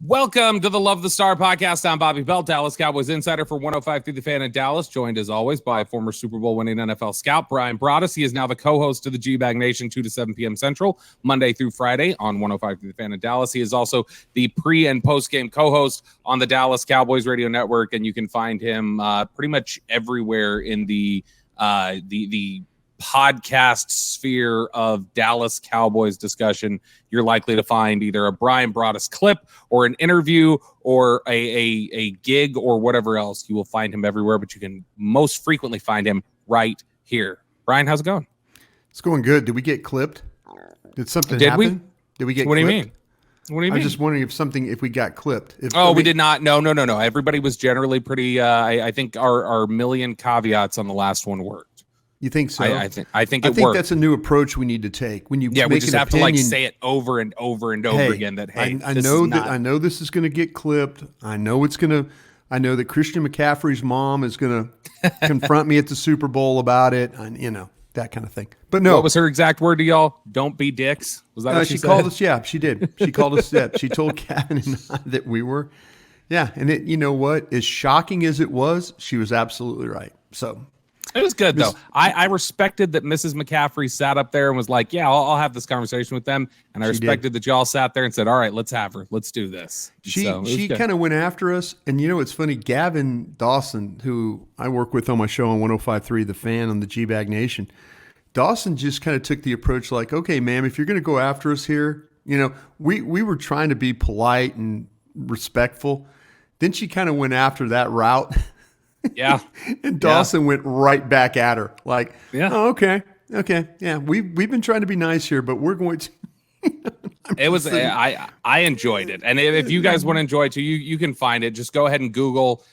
Welcome to the Love the Star podcast. I'm Bobby Belt, Dallas Cowboys insider for 105.3 The Fan in Dallas, joined as always by former Super Bowl winning NFL scout Brian Broaddus. He is now the co-host of the G-Bag Nation, 2 to 7 p.m. Central, Monday through Friday on 105.3 The Fan in Dallas. He is also the pre- and post-game co-host on the Dallas Cowboys Radio Network, and you can find him pretty much everywhere in the podcast sphere of Dallas Cowboys discussion. You're likely to find either a Brian Broaddus clip or an interview or a gig or whatever else. You will find him everywhere, but you can most frequently find him right here. Brian, how's it going? It's going good. Did we get clipped? Did something happen? Did we get what clipped? What do you mean? What do you mean? I'm just wondering if we got clipped. We did not. No. Everybody was generally pretty, I think our million caveats on the last one worked. You think so? I think it worked. That's a new approach we need to take. When you we just have to say it over and over and over again. That I know this is going to get clipped. I know that Christian McCaffrey's mom is going to confront me at the Super Bowl about it. That kind of thing. But no, what was her exact word to y'all? Don't be dicks. Was that what she said? Called us? Yeah, she did. She called us that. She told Kevin and I that we were. Yeah, and you know what? As shocking as it was, she was absolutely right. So. It was good, though. I respected that Mrs. McCaffrey sat up there and was like, yeah, I'll have this conversation with them. And I respected that y'all sat there and said, all right, let's have her. Let's do this. She kind of went after us. And, it's funny. Gavin Dawson, who I work with on my show on 105.3 The Fan on the G-Bag Nation, Dawson just kind of took the approach like, okay, ma'am, if you're going to go after us here, we were trying to be polite and respectful. Then she kind of went after that route. Yeah. And Dawson went right back at her. Like, oh, okay. Yeah. We've been trying to be nice here, but we're going to. It was, I enjoyed it. And if you guys want to enjoy it too, you can find it. Just go ahead and Google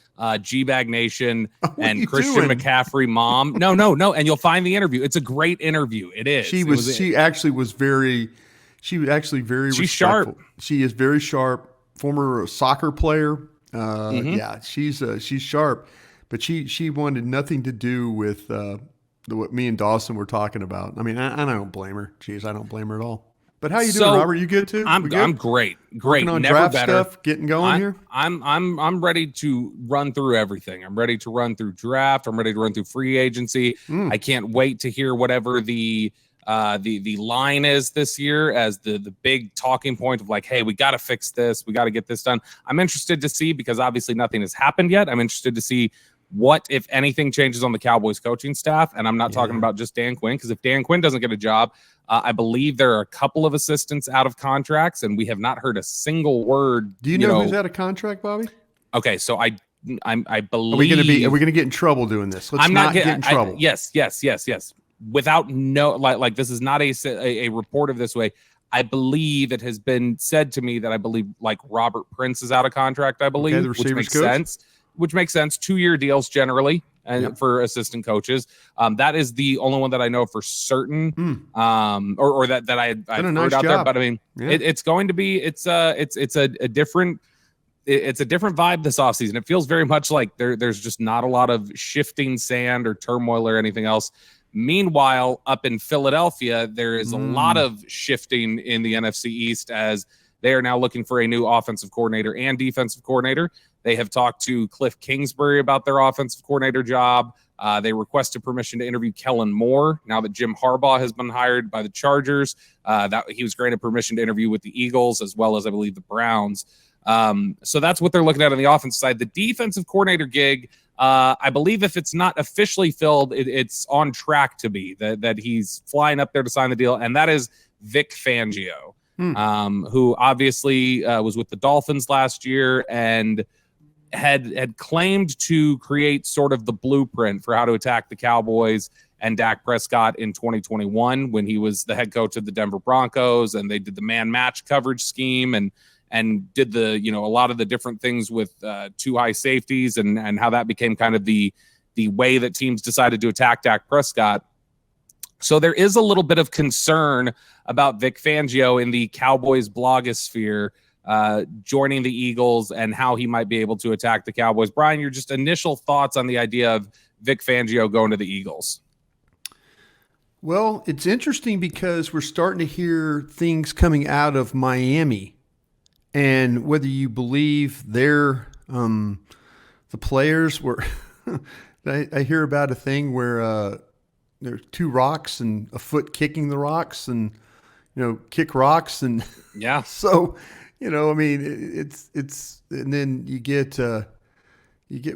G-Bag Nation and Christian McCaffrey mom. No. And you'll find the interview. It's a great interview. It is. She actually was very respectful. Sharp. She is very sharp. Former soccer player. Yeah, she's sharp. But she wanted nothing to do with what me and Dawson were talking about. I mean, I don't blame her. Jeez, I don't blame her at all. But how you doing, Robert? You good too? I'm great. Working on never draft better. Stuff, getting going here. I'm ready to run through everything. I'm ready to run through draft. I'm ready to run through free agency. I can't wait to hear whatever the line is this year as the big talking point of like, hey, we got to fix this. We got to get this done. I'm interested to see, because obviously nothing has happened yet. I'm interested to see what, if anything, changes on the Cowboys coaching staff. And I'm not talking about just Dan Quinn, because if Dan Quinn doesn't get a job, I believe there are a couple of assistants out of contracts, and we have not heard a single word. Do you know who's out of contract, Bobby? Okay, so I believe. Are we going to get in trouble doing this? Let's not get in trouble. Yes. Without like this is not a report of this way. I believe it has been said to me that I believe like Robert Prince is out of contract. I believe, the which makes coach? sense. Which makes sense. 2-year deals generally, and for assistant coaches. That is the only one that I know for certain. Or that I've heard out there. But I mean, it's going to be it's a different. It's a different vibe this offseason. It feels very much like there's just not a lot of shifting sand or turmoil or anything else. Meanwhile, up in Philadelphia, there is a lot of shifting in the NFC East as they are now looking for a new offensive coordinator and defensive coordinator. They have talked to Cliff Kingsbury about their offensive coordinator job. They requested permission to interview Kellen Moore now that Jim Harbaugh has been hired by the Chargers. That he was granted permission to interview with the Eagles as well as, I believe, the Browns. So that's what they're looking at on the offensive side. The defensive coordinator gig, I believe if it's not officially filled, it's on track to be that he's flying up there to sign the deal, and that is Vic Fangio, who obviously was with the Dolphins last year and had claimed to create sort of the blueprint for how to attack the Cowboys and Dak Prescott in 2021 when he was the head coach of the Denver Broncos, and they did the man match coverage scheme and did the, a lot of the different things with two high safeties and how that became kind of the way that teams decided to attack Dak Prescott. So there is a little bit of concern about Vic Fangio in the Cowboys blogosphere joining the Eagles and how he might be able to attack the Cowboys. Brian, your just initial thoughts on the idea of Vic Fangio going to the Eagles? Well, it's interesting because we're starting to hear things coming out of Miami, and whether you believe they're the players were. I hear about a thing where there's two rocks and a foot kicking the rocks, and kick rocks, and yeah. So, I mean, it's and then you get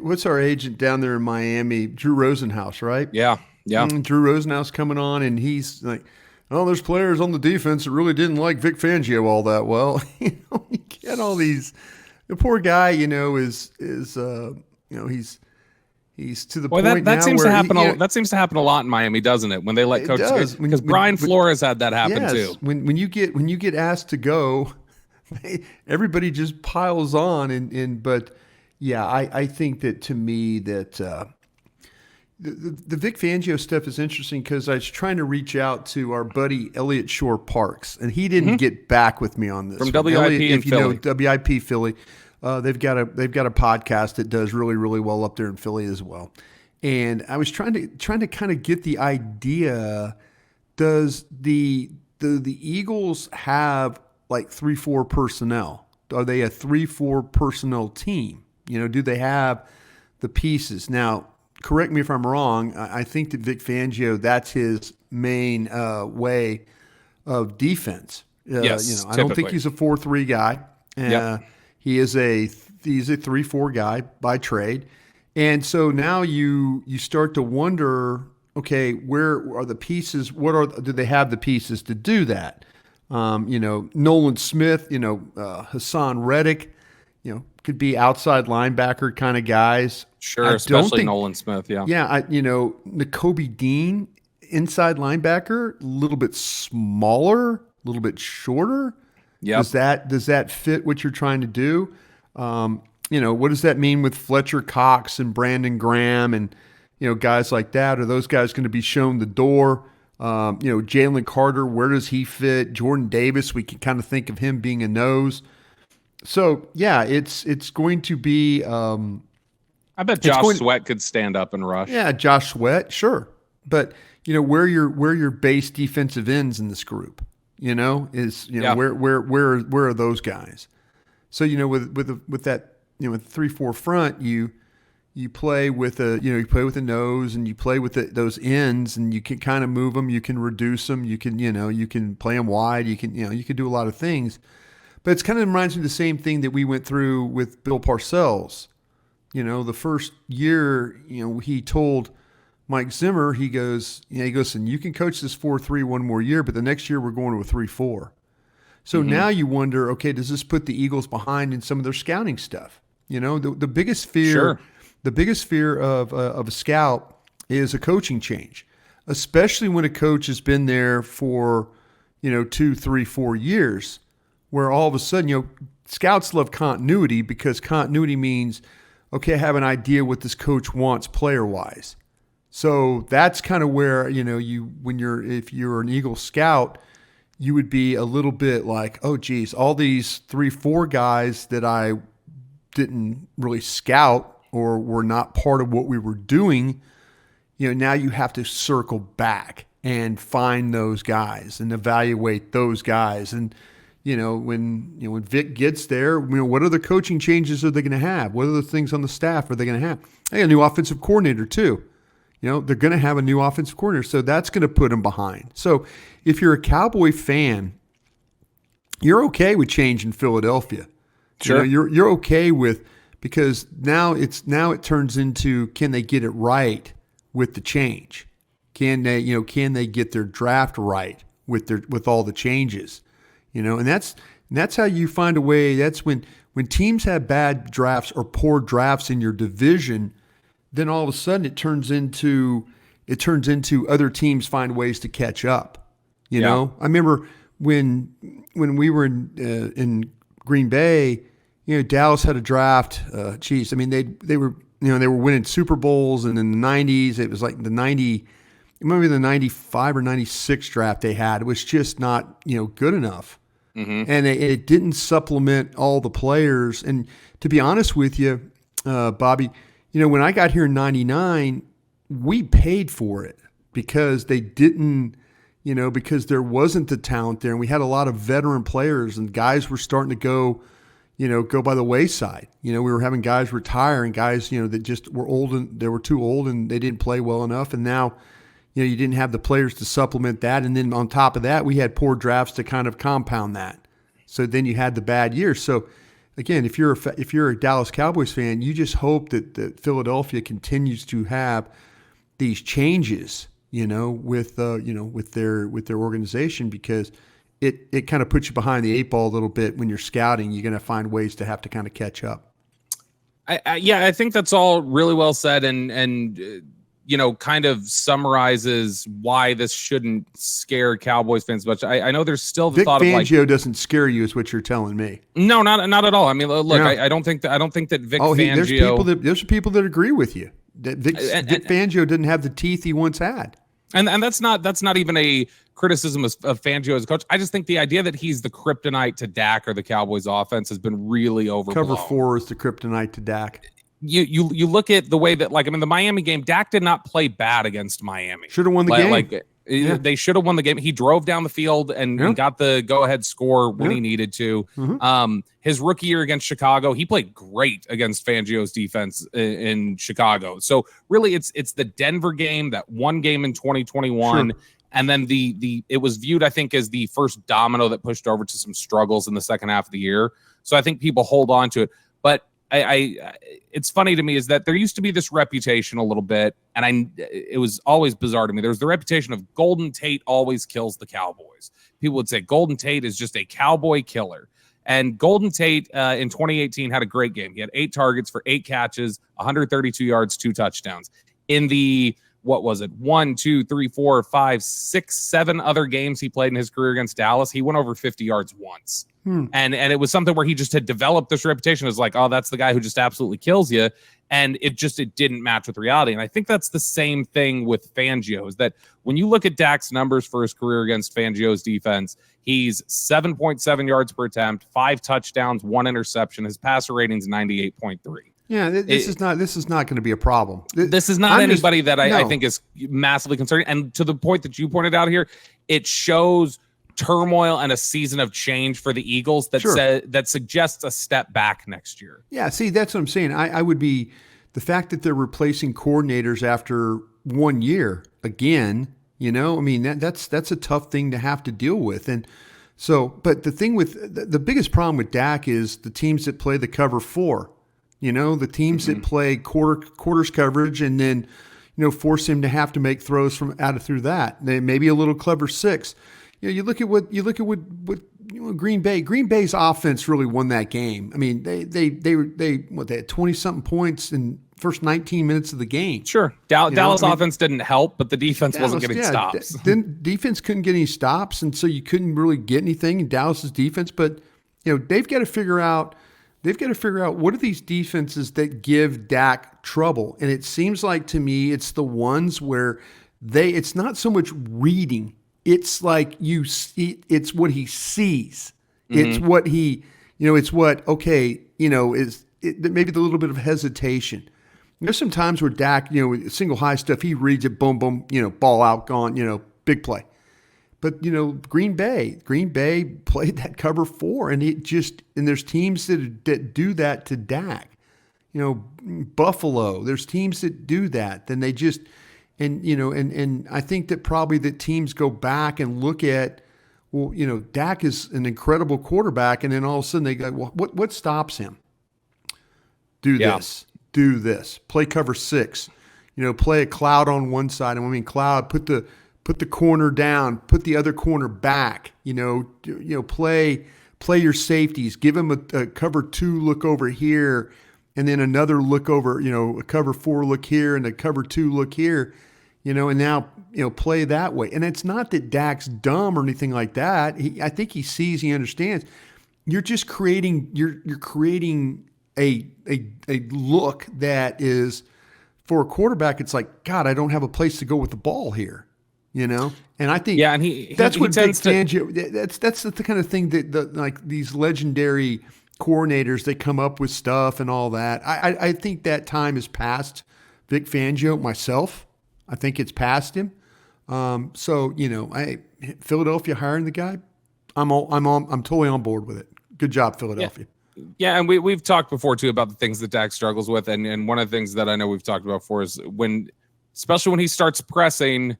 what's our agent down there in Miami, Drew Rosenhaus, right? Yeah. Drew Rosenhaus coming on, and he's like, "Oh, there's players on the defense that really didn't like Vic Fangio all that well." You get all these. The poor guy, is he's to the point that now seems where to happen. That seems to happen a lot in Miami, doesn't it? When they let coaches, because Brian Flores had that happen too. When you get asked to go, everybody just piles on, but yeah, I think that, to me, that the Vic Fangio stuff is interesting because I was trying to reach out to our buddy Elliot Shore Parks, and he didn't get back with me on this. From WIP Elliot, in Philly. WIP Philly. They've got a podcast that does really, really well up there in Philly as well. And I was trying to kind of get the idea: does the Eagles have like 3-4 personnel? Are they a 3-4 personnel team? Do they have the pieces? Now, correct me if I'm wrong. I think that Vic Fangio, that's his main way of defense. Yes, I don't think he's a 4-3 guy. Yep. He's a 3-4 guy by trade. And so now you start to wonder, okay, where are the pieces? Do they have the pieces to do that? Nolan Smith, Hassan Reddick, could be outside linebacker kind of guys. Sure, especially Nolan Smith, yeah. Yeah, Nakobe Dean, inside linebacker, a little bit smaller, a little bit shorter. Yeah. Does that fit what you're trying to do? What does that mean with Fletcher Cox and Brandon Graham and guys like that? Are those guys going to be shown the door? Jalen Carter, where does he fit? Jordan Davis, we can kind of think of him being a nose. So yeah, it's going to be. I bet Josh Sweat could stand up and rush. Yeah, Josh Sweat, sure, but where your base defensive ends in this group, where are those guys? So with that with 3-4 front, you play with you play with the nose, and you play with those ends, and you can kind of move them, you can reduce them, you can play them wide, you can do a lot of things. But it's kind of reminds me of the same thing that we went through with Bill Parcells. The first year, he told Mike Zimmer, he goes, and you can coach this 4-3 one more year, but the next year we're going to a 3-4. So now you wonder, okay, does this put the Eagles behind in some of their scouting stuff? The biggest fear, sure. The biggest fear of a scout is a coaching change, especially when a coach has been there for 2, 3, 4 years. Where all of a sudden, scouts love continuity because continuity means, okay, I have an idea what this coach wants player-wise. So that's kind of where, if you're an Eagle scout, you would be a little bit like, oh, geez, all these 3-4 guys that I didn't really scout or were not part of what we were doing, now you have to circle back and find those guys and evaluate those guys. And when Vic gets there, what other coaching changes are they going to have? What other things on the staff are they going to have? They got a new offensive coordinator too. They're going to have a new offensive coordinator, so that's going to put them behind. So if you're a Cowboy fan, you're okay with change in Philadelphia. Sure. You're okay with, because now it turns into, can they get it right with the change? Can they get their draft right with all the changes? And that's how you find a way. That's when teams have bad drafts or poor drafts in your division, then all of a sudden it turns into other teams find ways to catch up. I remember when we were in Green Bay, Dallas had a draft. They were winning Super Bowls, and in the 90s it was like the 95 or 96 draft they had was just not good enough. Mm-hmm. And it didn't supplement all the players. And to be honest with you, Bobby, when I got here in 99, we paid for it. because they didn't, because there wasn't the talent there. And we had a lot of veteran players and guys were starting to go by the wayside. We were having guys retire and guys, that just were old and they were too old and they didn't play well enough. And now, you didn't have the players to supplement that. And then on top of that, we had poor drafts to kind of compound that. So then you had the bad years. So again, if you're a Dallas Cowboys fan, you just hope that Philadelphia continues to have these changes, with their organization, because it kind of puts you behind the eight ball a little bit when you're scouting. You're going to find ways to have to kind of catch up. I think that's all really well said, and kind of summarizes why this shouldn't scare Cowboys fans much. I know there's still the thought of Fangio doesn't scare you, is what you're telling me. No, not at all. I mean, look, I don't think that Vic Fangio. There's people that agree with you that Vic Fangio didn't have the teeth he once had. And that's not even a criticism of Fangio as a coach. I just think the idea that he's the kryptonite to Dak or the Cowboys offense has been really overblown. Cover 4 is the kryptonite to Dak. You look at the way that, the Miami game, Dak did not play bad against Miami. Should have won the game. They should have won the game. He drove down the field and got the go-ahead score when he needed to. Mm-hmm. His rookie year against Chicago, he played great against Fangio's defense in Chicago. So really, it's the Denver game, that one game in 2021, and then it was viewed, I think, as the first domino that pushed over to some struggles in the second half of the year. So I think people hold on to it, but it's funny to me is that there used to be this reputation a little bit, and it was always bizarre to me. There was the reputation of Golden Tate always kills the Cowboys. People would say Golden Tate is just a Cowboy killer. And Golden Tate in 2018 had a great game. He had 8 targets for 8 catches, 132 yards, 2 touchdowns. In the, 1, 2, 3, 4, 5, 6, 7 other games he played in his career against Dallas, he went over 50 yards once. And it was something where he just had developed this reputation as like, oh, that's the guy who just absolutely kills you. And it didn't match with reality. And I think that's the same thing with Fangio, is that when you look at Dak's numbers for his career against Fangio's defense, he's 7.7 yards per attempt, 5 touchdowns, 1 interception. His passer rating's 98.3. Yeah, this is not going to be a problem. This is not anybody that I think is massively concerning. And to the point that you pointed out here, it shows turmoil and a season of change for the Eagles that suggests a step back next year. Yeah, see, that's what I'm saying. I would be, the fact that they're replacing coordinators after 1 year again, that's a tough thing to have to deal with. And so, but the thing with the biggest problem with Dak is the teams that play the cover 4, the teams that play quarters coverage and then, force him to have to make throws from out of through that. Maybe a little clever 6. You look at what Green Bay. Green Bay's offense really won that game. I mean, they had 20-something points in first 19 minutes of the game. Sure, Dallas offense didn't help, but the defense wasn't getting stops. Then defense couldn't get any stops, and so you couldn't really get anything in Dallas's defense. But they've got to figure out. What are these defenses that give Dak trouble, and it seems like to me it's the ones where it's not so much reading. It's like it's what he sees. Mm-hmm. It's what he, it's what, is maybe the little bit of hesitation. There's some times where Dak, single high stuff, he reads it, boom, boom, ball out, gone, big play. But, Green Bay played that cover 4 and and there's teams that do that to Dak. Buffalo, there's teams that do that. Then they just, and I think that probably that teams go back and look at, well, Dak is an incredible quarterback, and then all of a sudden they go, well, what stops him? Do this, play cover 6, play a cloud on one side. And I mean, cloud, put the corner down, put the other corner back, play your safeties, give him a cover 2 look over here, and then another look over, a cover 4 look here and a cover 2 look here, and now, play that way. And it's not that Dak's dumb or anything like that. I think he sees, he understands. You're just creating, you're creating a look that is, for a quarterback, it's like, God, I don't have a place to go with the ball here, And I think that's what Vic Fangio. That's the kind of thing that like these legendary coordinators, they come up with stuff and all that. I think that time is past Vic Fangio myself. I think it's past him. So, Philadelphia hiring the guy, I'm totally on board with it. Good job, Philadelphia. Yeah, and we've talked before too about the things that Dak struggles with, and one of the things that I know we've talked about before is especially when he starts pressing,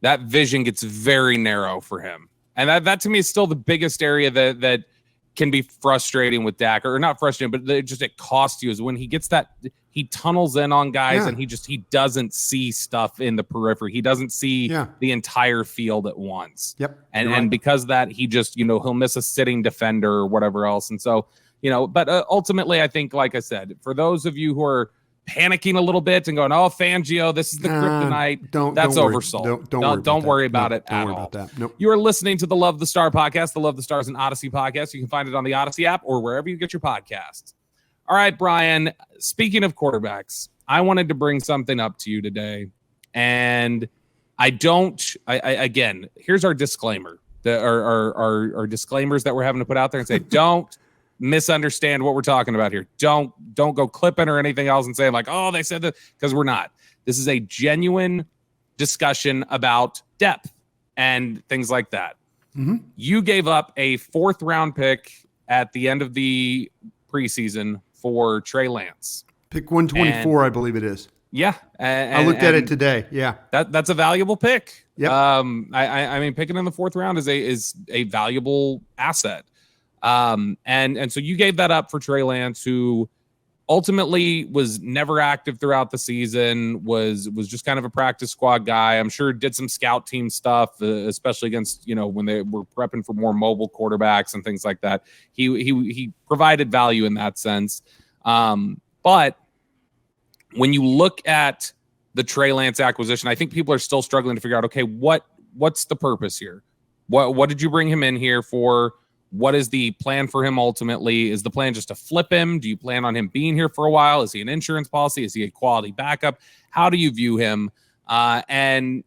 that vision gets very narrow for him, and that to me is still the biggest area that can be frustrating with Dak, or not frustrating, but it costs you, is when he gets that, he tunnels in on guys and he doesn't see stuff in the periphery. He doesn't see the entire field at once. Yep. And because of that, he just, he'll miss a sitting defender or whatever else. And so, but ultimately, I think, like I said, for those of you who are panicking a little bit and going, "Oh, Fangio, this is the kryptonite," that's oversold. Don't worry about it at all. Nope. You are listening to the Love the Star podcast, the Love the Stars and Odyssey podcast. You can find it on the Odyssey app or wherever you get your podcasts. All right, Brian, speaking of quarterbacks, I wanted to bring something up to you today. And again, here's our disclaimer, our disclaimers that we're having to put out there and say, don't misunderstand what we're talking about here. Don't go clipping or anything else and saying like, "Oh, they said that," because we're not. This is a genuine discussion about depth and things like that. Mm-hmm. You gave up a 4th round pick at the end of the preseason for Trey Lance. Pick 124, I believe it is. Yeah. I looked at it today. Yeah. That's a valuable pick. Yep. I mean, picking in the 4th round is a valuable asset. And so you gave that up for Trey Lance, who ultimately was never active throughout the season, was just kind of a practice squad guy. I'm sure did some scout team stuff, especially against, when they were prepping for more mobile quarterbacks and things like that. He provided value in that sense. But when you look at the Trey Lance acquisition, I think people are still struggling to figure out, okay, what's the purpose here? What did you bring him in here for? What is the plan for him ultimately? Is the plan just to flip him? Do you plan on him being here for a while? Is he an insurance policy? Is he a quality backup? How do you view him? And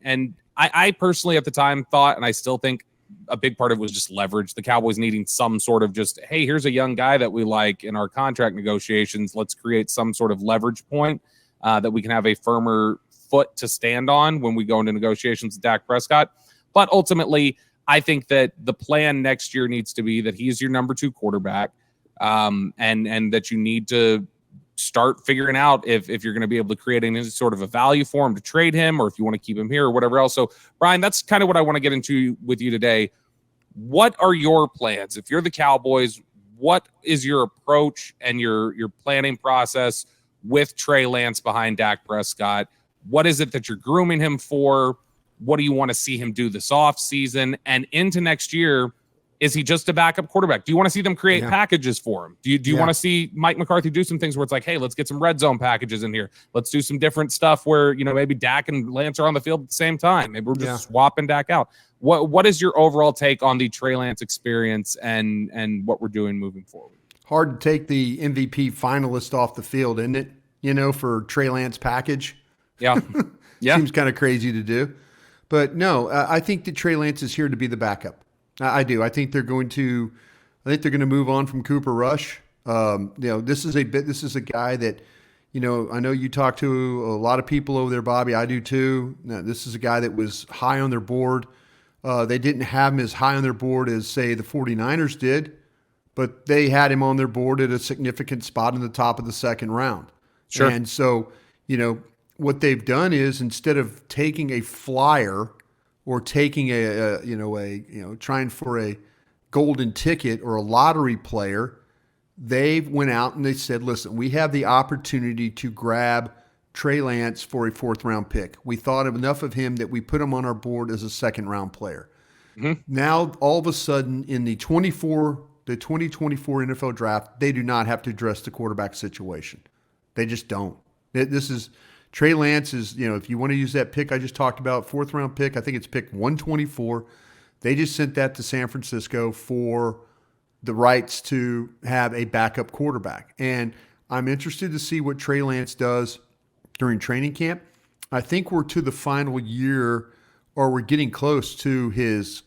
I personally at the time thought, and I still think a big part of it was just leverage. The Cowboys needing some sort of just, hey, here's a young guy that we like in our contract negotiations. Let's create some sort of leverage point that we can have a firmer foot to stand on when we go into negotiations with Dak Prescott. But ultimately, I think that the plan next year needs to be that he's your number 2 quarterback, and that you need to start figuring out if you're going to be able to create any sort of a value for him to trade him, or if you want to keep him here or whatever else. So, Brian, that's kind of what I want to get into with you today. What are your plans? If you're the Cowboys, what is your approach and your planning process with Trey Lance behind Dak Prescott? What is it that you're grooming him for? What do you want to see him do this offseason and into next year? Is he just a backup quarterback? Do you want to see them create packages for him? Do you want to see Mike McCarthy do some things where it's like, hey, let's get some red zone packages in here. Let's do some different stuff where, maybe Dak and Lance are on the field at the same time. Maybe we're just swapping Dak out. What is your overall take on the Trey Lance experience and what we're doing moving forward? Hard to take the MVP finalist off the field, isn't it? For Trey Lance package. Yeah. Yeah. Seems kind of crazy to do. But no, I think that Trey Lance is here to be the backup. I do. I think they're going to move on from Cooper Rush. This is a guy that, I know you talk to a lot of people over there, Bobby. I do too. Now, this is a guy that was high on their board. They didn't have him as high on their board as, say, the 49ers did, but they had him on their board at a significant spot in the top of the 2nd round. Sure. And so, what they've done is, instead of taking a flyer or taking trying for a golden ticket or a lottery player, they went out and they said, listen, we have the opportunity to grab Trey Lance for a 4th round pick. We thought enough of him that we put him on our board as a 2nd round player. Mm-hmm. Now, all of a sudden, in the 2024 NFL draft, they do not have to address the quarterback situation. They just don't. Trey Lance is, if you want to use that pick I just talked about, 4th round pick, I think it's pick 124. They just sent that to San Francisco for the rights to have a backup quarterback. And I'm interested to see what Trey Lance does during training camp. I think we're to the final year, or we're getting close to his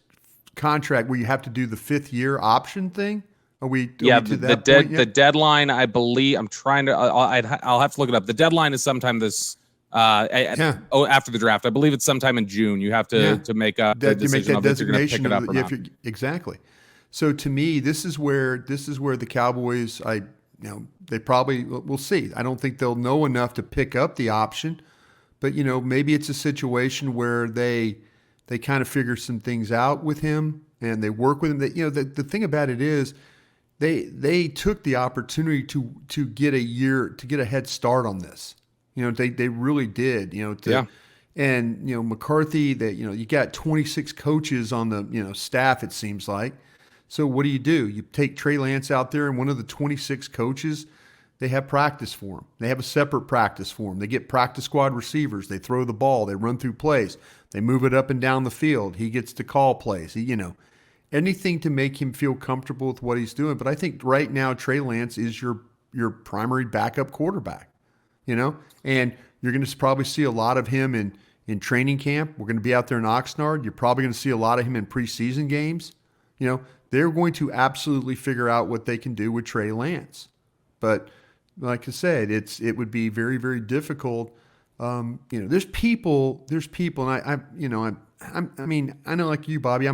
contract where you have to do the 5th year option thing. Are we to that point yet? The deadline, I believe, I'll have to look it up. The deadline is sometime this after the draft. I believe it's sometime in June. You have to make a decision of if you're going to pick it up or not. Exactly. So to me, this is where the Cowboys, they probably, we'll see. I don't think they'll know enough to pick up the option, but maybe it's a situation where they kind of figure some things out with him and they work with him. The thing about it is they took the opportunity to get a head start on this. They really did. And McCarthy, you got 26 coaches on the staff, it seems like. So what do? You take Trey Lance out there, and one of the 26 coaches, they have practice for him. They have a separate practice for him. They get practice squad receivers. They throw the ball. They run through plays. They move it up and down the field. He gets to call plays. Anything to make him feel comfortable with what he's doing. But I think right now Trey Lance is your primary backup quarterback. And you're going to probably see a lot of him in training camp. We're going to be out there in Oxnard. You're probably going to see a lot of him in preseason games. They're going to absolutely figure out what they can do with Trey Lance. But like I said, it would be very, very difficult. There's people, and I know like you, Bobby,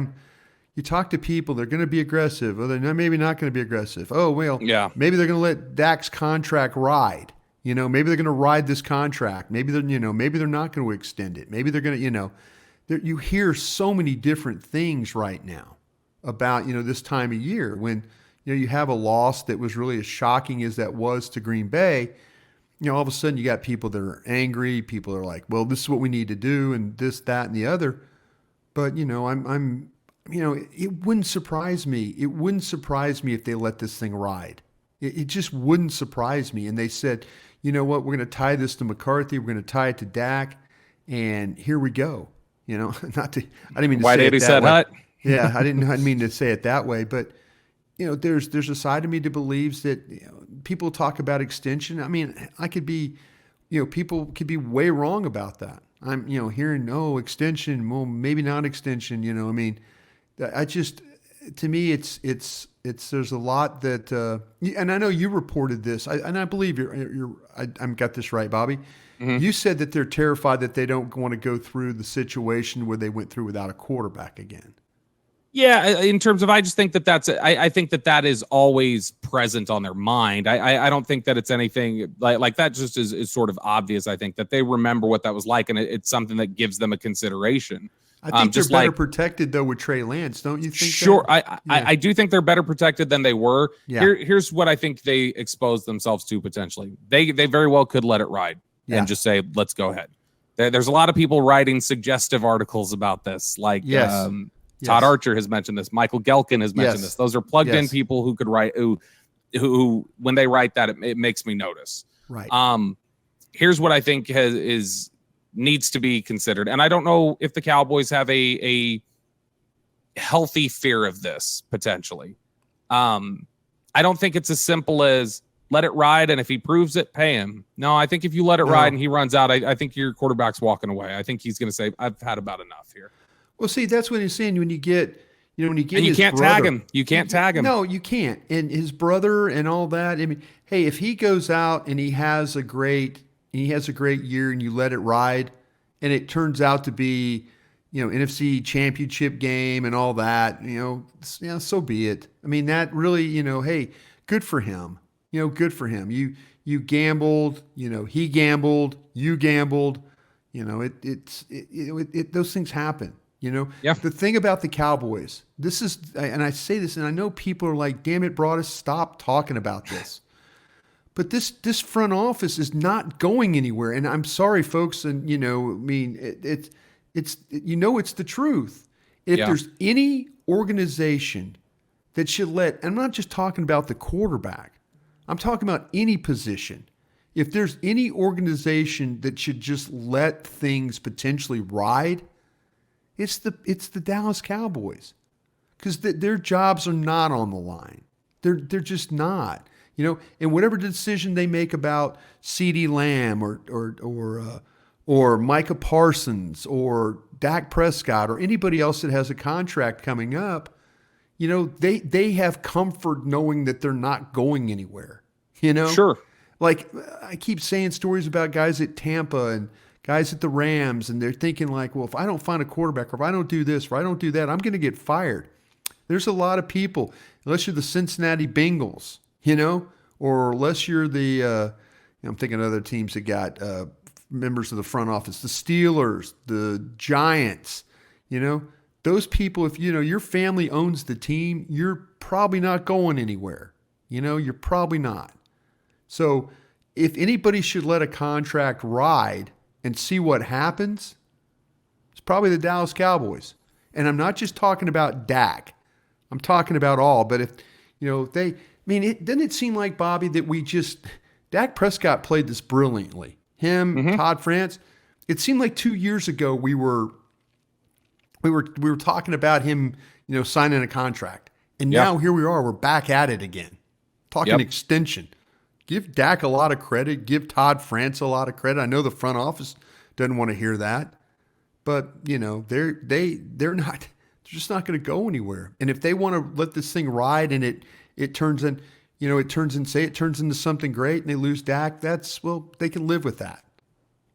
you talk to people, they're going to be aggressive, or they're maybe not going to be aggressive. Oh, well, yeah. Maybe they're going to let Dak's contract ride. Maybe they're going to ride this contract. Maybe they're not going to extend it. Maybe they're going to, you hear so many different things right now about, this time of year when, you have a loss that was really as shocking as that was to Green Bay. All of a sudden you got people that are angry. People are like, well, this is what we need to do, and this, that, and the other. But, it wouldn't surprise me. It wouldn't surprise me if they let this thing ride. It just wouldn't surprise me. And they said, you know what, we're going to tie this to McCarthy. We're going to tie it to Dak. And here we go. I didn't mean to White say it that said way. Hut. Yeah, I didn't mean to say it that way. But, there's a side of me that believes that people talk about extension. I mean, I could be, people could be way wrong about that. I'm, hearing, no, extension, well, maybe not extension, to me, it's there's a lot that, and I know you reported this, and I believe I'm got this right, Bobby. Mm-hmm. You said that they're terrified that they don't want to go through the situation where they went through without a quarterback again. Yeah, in terms of, I just think I think that is always present on their mind. I don't think that it's anything like that. Just is sort of obvious. I think that they remember what that was like, and it's something that gives them a consideration. I think they're better protected though with Trey Lance, don't you think? Sure, I do think they're better protected than they were. Yeah. Here's what I think they exposed themselves to potentially. They very well could let it ride and just say, let's go ahead. There's a lot of people writing suggestive articles about this, like Todd Archer has mentioned this. Michael Gelkin has mentioned this. Those are plugged in people who could write, who when they write that, it makes me notice. Right. Here's what I think needs to be considered. And I don't know if the Cowboys have a healthy fear of this potentially. I don't think it's as simple as let it ride, and if he proves it, pay him. No, I think if you let it ride and he runs out, I think your quarterback's walking away. I think he's going to say, I've had about enough here. Well, see, that's what he's saying. When you get, and you can't tag him. You can't tag him. No, you can't. And his brother and all that. I mean, hey, if he goes out and he has a great year and you let it ride, and it turns out to be, NFC championship game and all that, so be it. I mean, that really, hey, good for him. Good for him. You gambled. He gambled. You gambled. Those things happen. The thing about the Cowboys, this is, and I say this, and I know people are like, damn it, Broadus, stop talking about this. But this front office is not going anywhere. And I'm sorry, folks. And, it's the truth. If there's any organization that should let, I'm not just talking about the quarterback, I'm talking about any position. If there's any organization that should just let things potentially ride, it's the Dallas Cowboys, because their jobs are not on the line. They're just not. And whatever decision they make about CeeDee Lamb or Micah Parsons or Dak Prescott or anybody else that has a contract coming up, they have comfort knowing that they're not going anywhere. Sure. Like I keep saying stories about guys at Tampa and guys at the Rams, and they're thinking like, well, if I don't find a quarterback, or if I don't do this, or I don't do that, I'm going to get fired. There's a lot of people, unless you're the Cincinnati Bengals, or unless you're the, I'm thinking of other teams that got members of the front office, the Steelers, the Giants, those people, if your family owns the team, you're probably not going anywhere. You're probably not. So if anybody should let a contract ride and see what happens, it's probably the Dallas Cowboys. And I'm not just talking about Dak. I'm talking about all. But if, doesn't it seem like, Bobby, that Dak Prescott played this brilliantly. Him, Todd France. It seemed like 2 years ago we were talking about him, signing a contract. And now here we are, we're back at it again. Talking extension. Give Dak a lot of credit. Give Todd France a lot of credit. I know the front office doesn't want to hear that. But, they're just not going to go anywhere. And if they want to let this thing ride and it turns into something great and they lose Dak, they can live with that.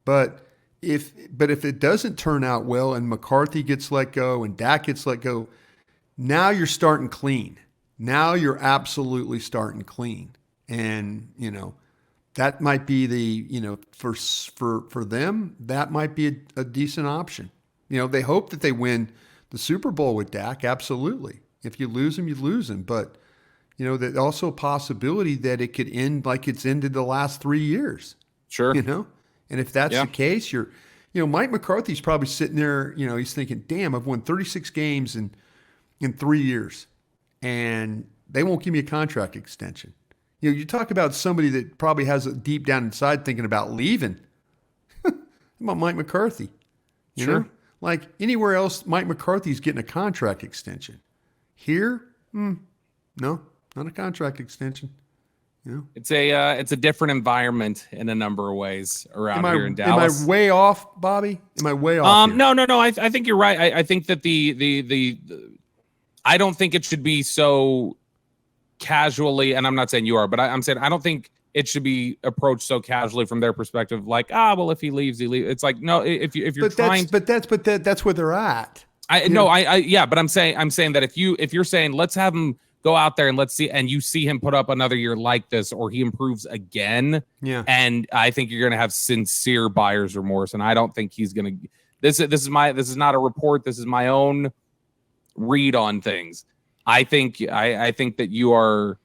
But if it doesn't turn out well and McCarthy gets let go and Dak gets let go, now you're starting clean. Now you're absolutely starting clean. And, that might be for them, that might be a decent option. They hope that they win the Super Bowl with Dak. Absolutely. If you lose him, you lose him. But, there's also a possibility that it could end like it's ended the last 3 years. Sure. And if that's the case, Mike McCarthy's probably sitting there, he's thinking, damn, I've won 36 games in 3 years and they won't give me a contract extension. You talk about somebody that probably has a deep down inside thinking about leaving. About Mike McCarthy. You know? Like anywhere else, Mike McCarthy's getting a contract extension. Here, no, not a contract extension. It's a different environment in a number of ways around here in Dallas. Am I way off, Bobby? Am I way off? No. I think you're right. I think that the I don't think it should be so casually, and I'm not saying you are, but I'm saying I don't think it should be approached so casually from their perspective. Like, well, if he leaves, he leaves. It's like, no, if you're trying, that's where they're at. But I'm saying that if you're saying let's have him go out there and let's see, and you see him put up another year like this, or he improves again. Yeah. And I think you're going to have sincere buyer's remorse. And I don't think he's going to, this is not a report. This is my own read on things. I think that you're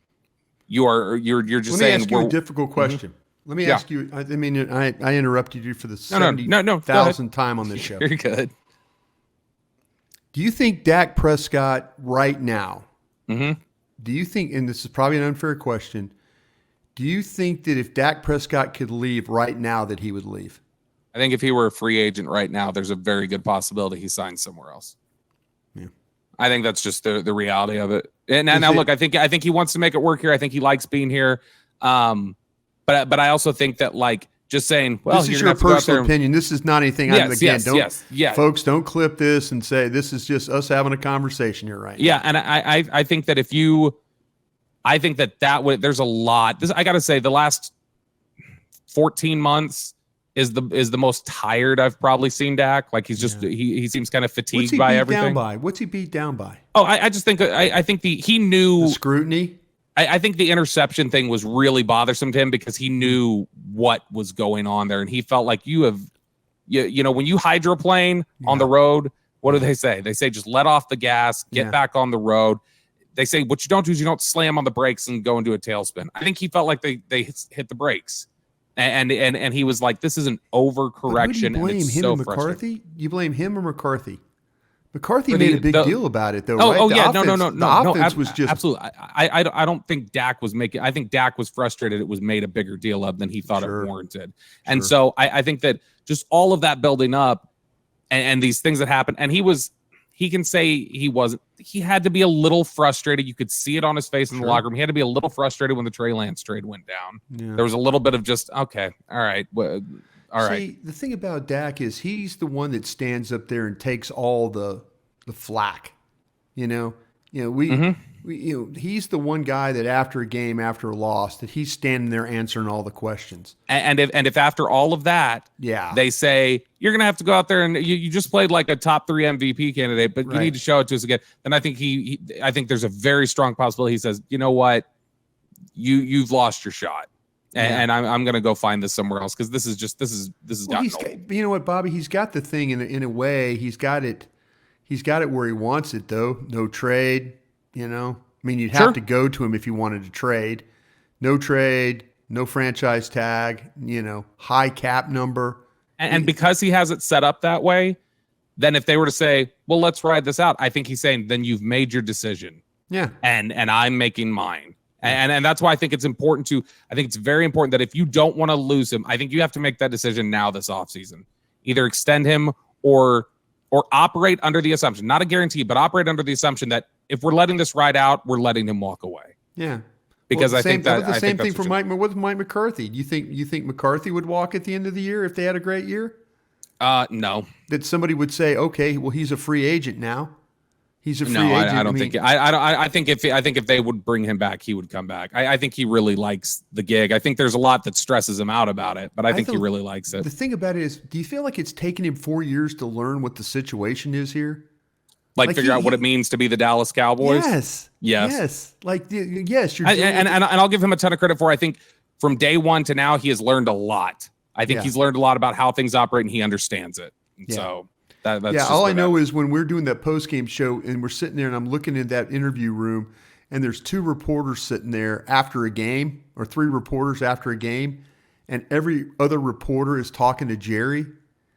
just saying. Let me ask you a difficult question. Let me ask you, I mean, I interrupted you for the 70,000th time on this show. You're good. Do you think Dak Prescott right now, do you think, and this is probably an unfair question, do you think that if Dak Prescott could leave right now that he would leave? I think if he were a free agent right now, there's a very good possibility he signs somewhere else. Yeah. I think that's just the reality of it. And now look, I think he wants to make it work here. I think he likes being here. But I also think that like just saying, well, this is your personal opinion. This is not anything. Folks, don't clip this and say this is just us having a conversation here right now. Yeah, and I think that there's a lot. I got to say, the last 14 months is the most tired I've probably seen Dak. Like he's just he seems kind of fatigued by everything. What's he beat down by? Oh, I just think he knew the scrutiny. I think the interception thing was really bothersome to him because he knew what was going on there, and he felt like when you hydroplane on the road, what do they say? They say just let off the gas, get back on the road. They say what you don't do is you don't slam on the brakes and go into a tailspin. I think he felt like they hit the brakes, and he was like, this is an overcorrection. But who do you blame, him or McCarthy? You blame him or McCarthy? McCarthy made a big deal about it, though. No, the offense was just absolutely. I don't think Dak was making. I think Dak was frustrated. It was made a bigger deal of than he thought it warranted, and so I think that just all of that building up, and these things that happened, and he can say he wasn't. He had to be a little frustrated. You could see it on his face in the locker room. He had to be a little frustrated when the Trey Lance trade went down. Yeah. There was a little bit of just okay, all right. All right. The thing about Dak is he's the one that stands up there and takes all the flack. We he's the one guy that after a game, after a loss, that he's standing there answering all the questions. And if after all of that, they say you're going to have to go out there and you just played like a top 3 MVP candidate, but you need to show it to us again. Then I think I think there's a very strong possibility he says, you know what, you've lost your shot, and I'm going to go find this somewhere else because this is gotten old. You know what, Bobby? He's got the thing in a way. He's got it where he wants it though. No trade. I mean, you'd have to go to him if you wanted to trade. No trade, no franchise tag, high cap number. And because he has it set up that way, then if they were to say, well, let's ride this out, I think he's saying, then you've made your decision. Yeah. And I'm making mine. And that's why I think it's very important that if you don't want to lose him, I think you have to make that decision now this offseason. Either extend him or operate under the assumption, not a guarantee, but operate under the assumption that if we're letting this ride out, we're letting him walk away. Yeah. Because I think the same thing for Mike McCarthy. Do you think McCarthy would walk at the end of the year if they had a great year? No. That somebody would say, okay, well, he's a free agent now. He's a free agent. I don't think. I think if they would bring him back, he would come back. I think he really likes the gig. I think there's a lot that stresses him out about it, but I think he really likes it. The thing about it is, do you feel like it's taken him 4 years to learn what the situation is here? Like figure out what it means to be the Dallas Cowboys? Yes. Yes. Yes. And I'll give him a ton of credit for. I think from day one to now, he has learned a lot. I think he's learned a lot about how things operate, and he understands it. And so that's all I know is when we're doing that post-game show and we're sitting there and I'm looking in that interview room and there's 2 reporters sitting there after a game or 3 reporters after a game and every other reporter is talking to Jerry.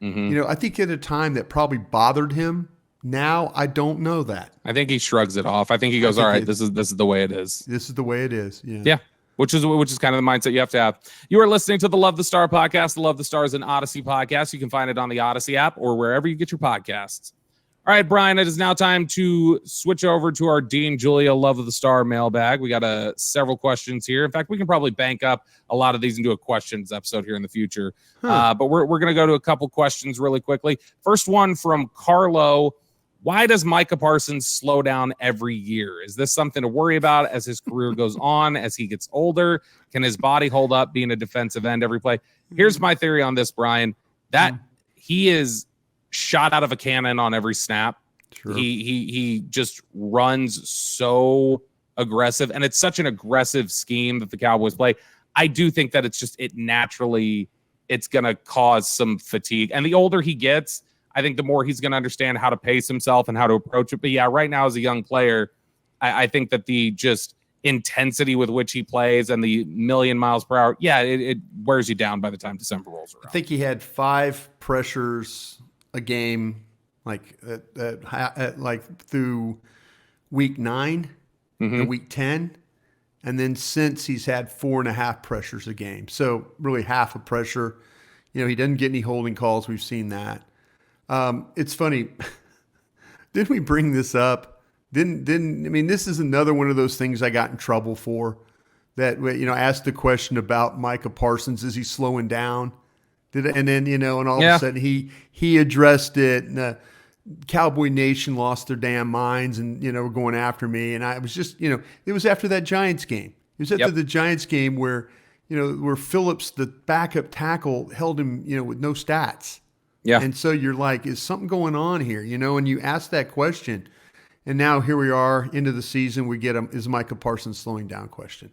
Mm-hmm. I think at a time that probably bothered him. Now I don't know that. I think he shrugs it off. I think he goes, all right, this is the way it is. This is the way it is. Yeah. Yeah. Which is kind of the mindset you have to have. You are listening to the Love the Star podcast. The Love the Star is an Odyssey podcast. You can find it on the Odyssey app or wherever you get your podcasts. All right, Brian, it is now time to switch over to our Dean Julia Love of the Star mailbag. We got several questions here. In fact, we can probably bank up a lot of these and do a questions episode here in the future. But we're going to go to a couple questions really quickly. First one from Carlo. Why does Micah Parsons slow down every year? Is this something to worry about as his career goes on, as he gets older? Can his body hold up being a defensive end every play? Here's my theory on this, Brian, that he is shot out of a cannon on every snap. Sure. He just runs so aggressive, and it's such an aggressive scheme that the Cowboys play. I do think that it's going to cause some fatigue. And the older he gets, I think the more he's going to understand how to pace himself and how to approach it. But yeah, right now as a young player, I think that the just intensity with which he plays and the 1,000,000 miles per hour, it wears you down by the time December rolls around. I think he had 5 pressures a game, like through week 9 and week 10. And then since he's had 4.5 pressures a game. So really half a pressure. He doesn't get any holding calls. We've seen that. It's funny. Didn't we bring this up? I mean, this is another one of those things I got in trouble for. That asked the question about Micah Parsons. Is he slowing down? And then and all of a sudden he addressed it. And Cowboy Nation lost their damn minds and were going after me. And I was just it was after that Giants game. It was after the Giants game where Phillips, the backup tackle, held him with no stats. Yeah. And so you're like, is something going on here? And you ask that question. And now here we are into the season. We get is Micah Parsons slowing down question.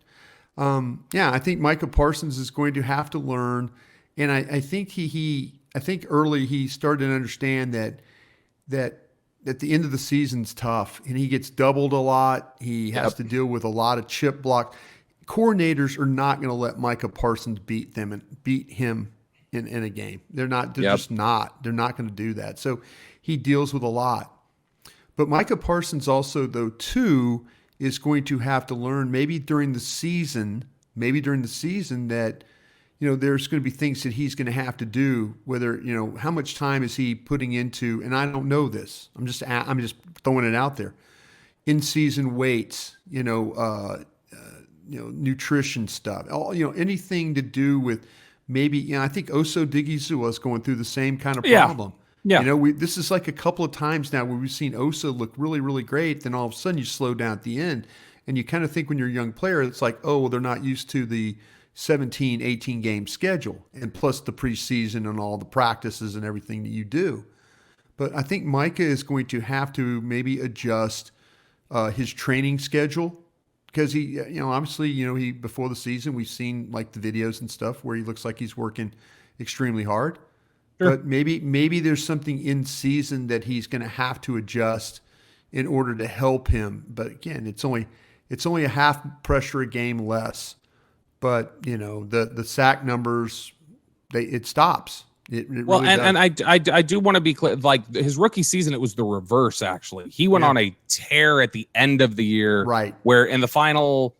I think Micah Parsons is going to have to learn. And I think I think early he started to understand that at the end of the season's tough and he gets doubled a lot. He has to deal with a lot of chip block. Coordinators are not going to let Micah Parsons beat him in a game. They're just not. They're not going to do that. So he deals with a lot. But Micah Parsons also, though, too, is going to have to learn maybe during the season that, there's going to be things that he's going to have to do, whether, how much time is he putting into, and I don't know this. I'm just throwing it out there. In-season weights, nutrition stuff, anything to do with maybe, I think Oso Digizua is going through the same kind of problem. Yeah. This is like a couple of times now where we've seen Osa look really, really great. Then all of a sudden you slow down at the end. And you kind of think when you're a young player, it's like, oh, well, they're not used to the 17, 18 game schedule and plus the preseason and all the practices and everything that you do. But I think Micah is going to have to maybe adjust his training schedule because he, obviously, he before the season, we've seen like the videos and stuff where he looks like he's working extremely hard. Sure. But maybe there's something in season that he's going to have to adjust in order to help him. But again, it's only a half pressure a game less. But the sack numbers, it stops. It well, really and does. I do want to be clear. Like his rookie season, it was the reverse. Actually, he went on a tear at the end of the year, right? Where in the final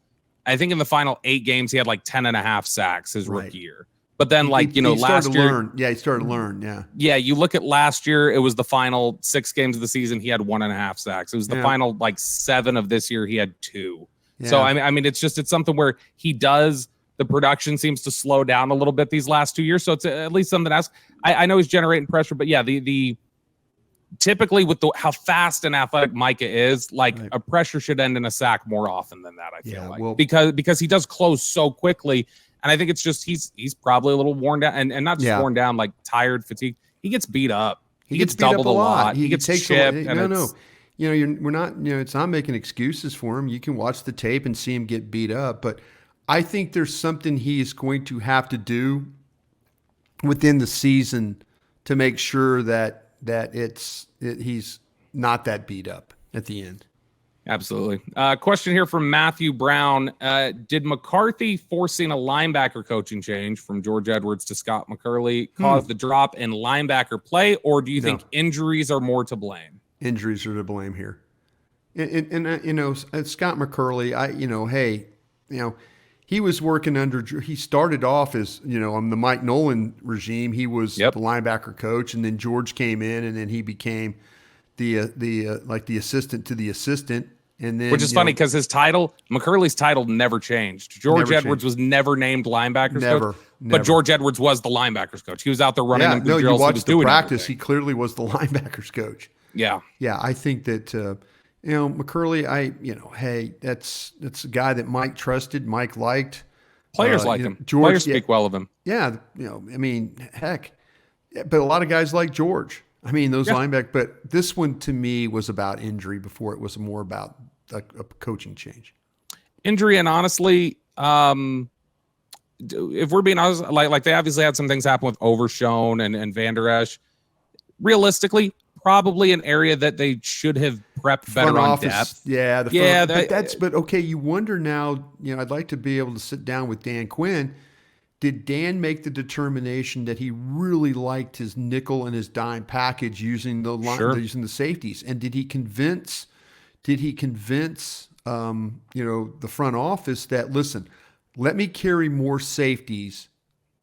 8 games, he had like 10.5 sacks his rookie year. But then, last year, he started to learn. Yeah. You look at last year; it was the final 6 games of the season. He had 1.5 sacks. It was the final 7 of this year. He had 2. Yeah. So I mean, it's something where he does. The production seems to slow down a little bit these last 2 years, so it's at least something to ask. I know he's generating pressure, but yeah, the typically with how fast and athletic Micah is, like a pressure should end in a sack more often than that. I feel like because he does close so quickly, and I think it's just he's probably a little worn down and not just worn down, like tired, fatigued. He gets beat up. He gets doubled a lot. He gets chipped. We're not. It's not making excuses for him. You can watch the tape and see him get beat up, but I think there's something he is going to have to do within the season to make sure that he's not that beat up at the end. Absolutely. Question here from Matthew Brown. Did McCarthy forcing a linebacker coaching change from George Edwards to Scott McCurley cause the drop in linebacker play, or do you think injuries are more to blame? Injuries are to blame here. And Scott McCurley, he was working he started off as, on the Mike Nolan regime. He was the linebacker coach, and then George came in, and then he became the assistant to the assistant. And then, which is funny because McCurley's title never changed. George Edwards was never named linebackers coach, but George Edwards was the linebackers coach. He was out there running them through drills. You watched the practice. Everything. He clearly was the linebackers coach. Yeah. Yeah, I think that, McCurley, that's a guy that Mike trusted, Mike liked. Players like him. George, players speak well of him. Yeah, heck. But a lot of guys like George. Those linebackers. But this one, to me, was about injury before it was more about a coaching change. Injury, and honestly, if we're being honest, like they obviously had some things happen with Overshown and Van Der Esch. Realistically, probably an area that they should have prepped better on depth. Yeah, but okay. You wonder now. I'd like to be able to sit down with Dan Quinn. Did Dan make the determination that he really liked his nickel and his dime package using using the safeties, and did he convince the front office that, listen, let me carry more safeties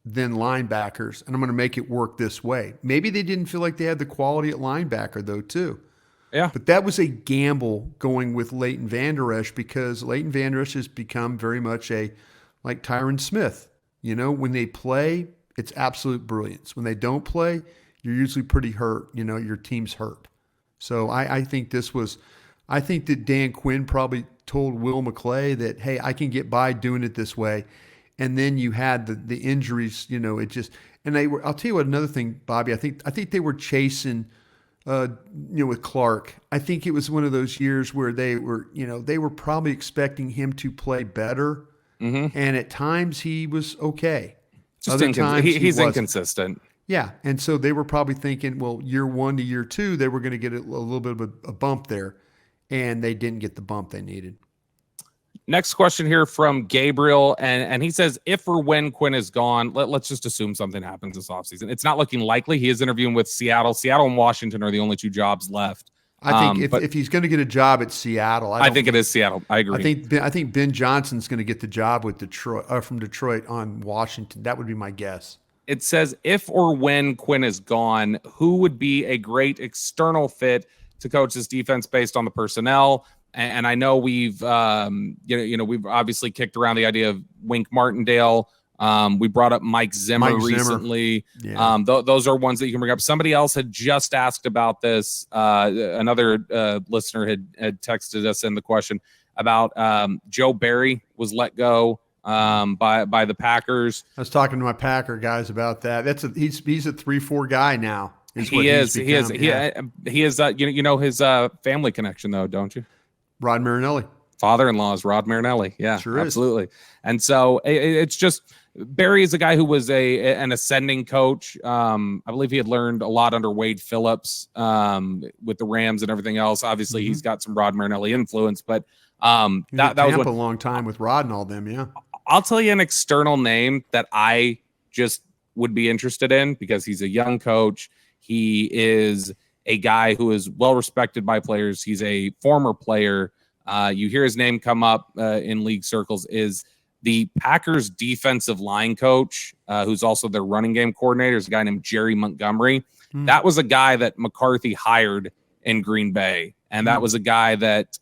than linebackers, and I'm going to make it work this way. Maybe they didn't feel like they had the quality at linebacker, though, too. Yeah. But that was a gamble going with Leighton Van Der Esch, because Leighton Van Der Esch has become very much like Tyron Smith. When they play, it's absolute brilliance. When they don't play, you're usually pretty hurt. Your team's hurt. So I think that Dan Quinn probably told Will McClay that, hey, I can get by doing it this way. And then you had the injuries, it just, and I'll tell you what, another thing, Bobby, I think they were chasing, with Clark. I think it was one of those years where they were probably expecting him to play better. Mm-hmm. And at times he was okay. Other times he's inconsistent. Yeah. And so they were probably thinking, well, year 1 to year 2, they were going to get a little bit of a bump there, and they didn't get the bump they needed. Next question here from Gabriel, and he says, if or when Quinn is gone, let's just assume something happens this offseason. It's not looking likely. He is interviewing with Seattle. Seattle and Washington are the only 2 jobs left. I think if he's going to get a job at Seattle, I think it is Seattle. I agree. I think Ben Johnson's going to get the job with from Detroit on Washington. That would be my guess. It says, if or when Quinn is gone, who would be a great external fit to coach this defense based on the personnel? And I know we've, we've obviously kicked around the idea of Wink Martindale. We brought up Mike Zimmer recently. Yeah. Those are ones that you can bring up. Somebody else had just asked about this. Another listener had texted us in the question about Joe Barry was let go by the Packers. I was talking to my Packer guys about that. He's a 3-4 guy now. He is. He is. You know his family connection though, don't you? Rod Marinelli. Father-in-law is Rod Marinelli. Yeah, sure absolutely. Is. And so it's just Barry is a guy who was an ascending coach. I believe he had learned a lot under Wade Phillips with the Rams and everything else. Obviously, he's got some Rod Marinelli influence, but that was a long time with Rod and all them. Yeah, I'll tell you an external name that I just would be interested in because he's a young coach. He is a guy who is well respected by players. He's a former player. You hear his name come up in league circles is the Packers defensive line coach, who's also their running game coordinator, is a guy named Jerry Montgomery. That was a guy that McCarthy hired in Green Bay. And that was a guy that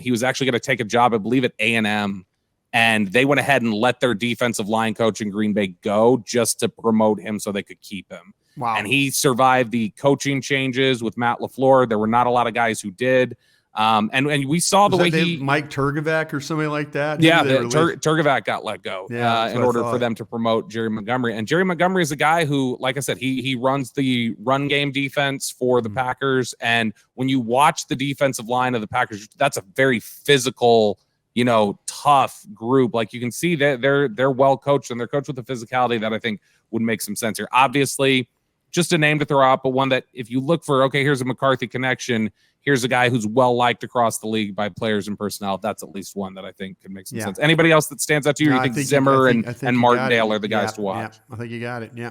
he was actually going to take a job, I believe, at A&M. And they went ahead and let their defensive line coach in Green Bay go just to promote him so they could keep him. Wow. And he survived the coaching changes with Matt LaFleur. There were not a lot of guys who did. And we saw the way Mike Turgevac or somebody like that. Yeah, Turgevac got let go in order for them to promote Jerry Montgomery. And Jerry Montgomery is a guy who, like I said, he runs the run game defense for the Packers. And when you watch the defensive line of the Packers, that's a very physical, tough group. Like you can see that they're well coached and they're coached with a physicality that I think would make some sense here. Obviously, just a name to throw out, but one that if you look for, okay, here's a McCarthy connection. Here's a guy who's well liked across the league by players and personnel. That's at least one that I think could make some sense. Anybody else that stands out to you? No, you think Zimmer and Martindale are the guys to watch? Yeah, I think you got it. Yeah.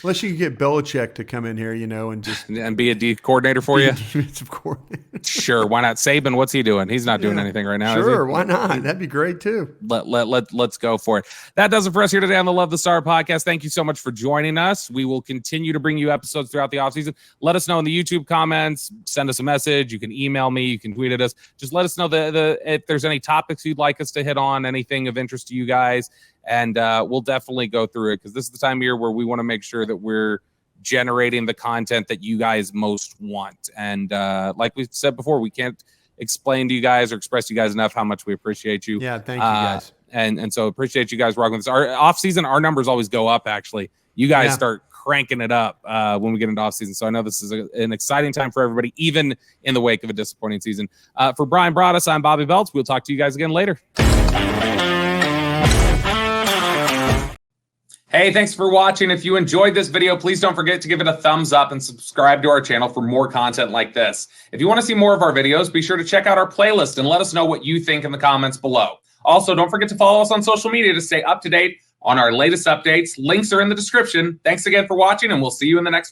Unless you can get Belichick to come in here, and just and be a D coordinator for you. Defensive coordinator. Sure, why not? Saban, what's he doing? He's not doing anything right now. Sure, why not? That'd be great too. Let's go for it. That does it for us here today on the Love the Star podcast. Thank you so much for joining us. We will continue to bring you episodes throughout the offseason. Let us know in the YouTube comments. Send us a message. You can email me. You can tweet at us. Just let us know if there's any topics you'd like us to hit on, anything of interest to you guys. And we'll definitely go through it because this is the time of year where we want to make sure that we're generating the content that you guys most want. And like we said before, we can't explain to you guys or express to you guys enough how much we appreciate you. Yeah, thank you guys. And so appreciate you guys rocking with us. Our off-season, our numbers always go up, actually. You guys start cranking it up when we get into off-season. So I know this is an exciting time for everybody, even in the wake of a disappointing season. For Brian Broaddus, I'm Bobby Belts. We'll talk to you guys again later. Hey, thanks for watching. If you enjoyed this video, please don't forget to give it a thumbs up and subscribe to our channel for more content like this. If you want to see more of our videos, be sure to check out our playlist and let us know what you think in the comments below. Also, don't forget to follow us on social media to stay up to date on our latest updates. Links are in the description. Thanks again for watching, and we'll see you in the next